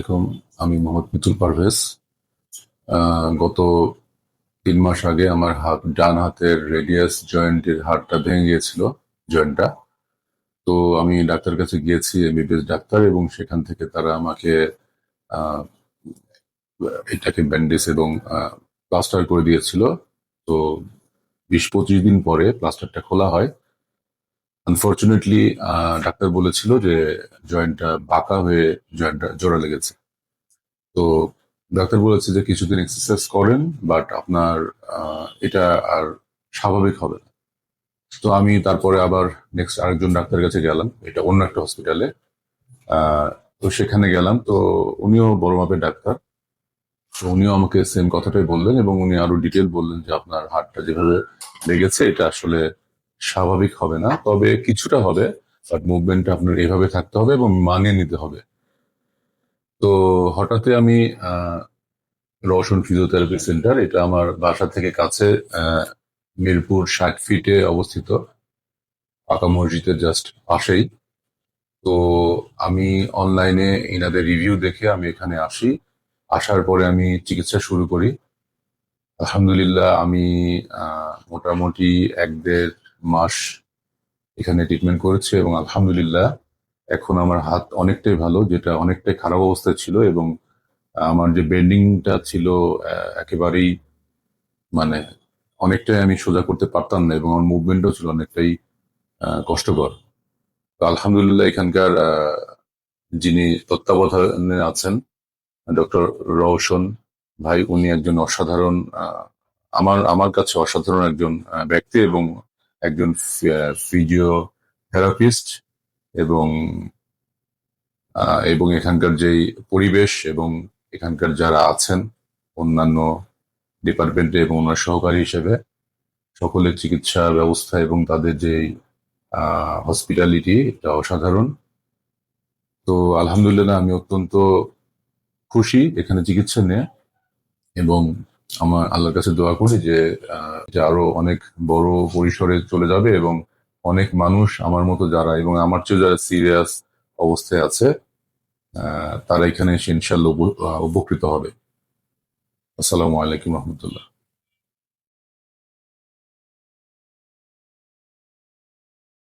আলাইকুম। আমি মোহাম্মদ মিতুল পারভেজ। গত 3 মাস আগে আমার ডান হাতের রেডিয়াস জয়েন্টের হাড়টা ভেঙে গিয়েছিল, জয়েন্টটা। তো আমি ডাক্তার কাছে গিয়েছি, এমবিবিএস ডাক্তার, এবং সেখান থেকে তারা আমাকে আহ, এটাকে ব্যান্ডেজ এবং প্লাস্টার করে দিয়েছিল। তো 20-25 দিন পরে প্লাস্টারটা খোলা হয়। আনফর্চুনেটলি ডাক্তার বলেছিল যে জয়েন্টটা বাঁকা হয়ে জয়েন্টটা জোড়া লেগেছে। তো ডাক্তার বলেছে যে কিছুদিন এক্সারসাইজ করেন, বাট আপনার এটা আর স্বাভাবিক হবে না। তো আমি তারপরে আবার নেক্সট আরেকজন ডাক্তারের কাছে গেলাম, এটা অন্য একটা হসপিটালে। তো সেখানে গেলাম, তো উনিও বড় মাপের ডাক্তার। তো উনিও আমাকে সেম কথাটাই বললেন, এবং উনি আরো ডিটেল বললেন যে আপনার হাতটা যেভাবে লেগেছে এটা আসলে স্বাভাবিক হবে না, তবে কিছুটা হবে, বাট মুভমেন্টটা আপনার এভাবে থাকতে হবে এবং মানিয়ে নিতে হবে। তো হঠাৎই আমি রওশন ফিজিওথেরাপি সেন্টার, এটা আমার বাসা থেকে কাছে, আহ, মিরপুর 60 ফিটে অবস্থিত, পাকা মসজিদের জাস্ট পাশেই। তো আমি অনলাইনে এনাদের রিভিউ দেখে আমি এখানে আসি। আসার পরে আমি চিকিৎসা শুরু করি। আলহামদুলিল্লাহ, আমি মোটামুটি 1-1.5 মাস এখানে ট্রিটমেন্ট করেছি, এবং আলহামদুলিল্লাহ এখন আমার হাত অনেকটাই ভালো, যেটা অনেকটাই খারাপ অবস্থায় ছিল। এবং আমার যে বেন্ডিংটা ছিল একেবারেই, মানে অনেকটাই আমি সোজা করতে পারতাম না, এবং আমার মুভমেন্টও ছিল অনেকটাই কষ্টকর। তো আলহামদুলিল্লাহ এখানকার যিনি তত্ত্বাবধানে আছেন, ডক্টর রওশন ভাই, উনি একজন অসাধারণ, আমার আমার কাছে অসাধারণ একজন ব্যক্তি, এবং একজন ফিজিওথেরাপিস্ট। এবং এবং এখানকার যেই পরিবেশ, এবং এখানকার যারা আছেন অন্যান্য ডিপার্টমেন্টে এবং ওনার সহকারী হিসেবে, সকলের চিকিৎসা ব্যবস্থা এবং তাদের যে হসপিটালিটি, এটা অসাধারণ। তো আলহামদুলিল্লাহ আমি অত্যন্ত খুশি এখানে চিকিৎসা নিয়ে, এবং আমার আল্লাহর কাছে দোয়া করি যে যে আরো অনেক বড় পরিসরে চলে যাবে, এবং অনেক মানুষ আমার মতো যারা, এবং আমার চেয়ে যারা সিরিয়াস অবস্থায় আছে, তারা এখানে এসে ইনশাল্লাহ উপকৃত হবে। আসসালামু আলাইকুম রহমতুল্লাহ।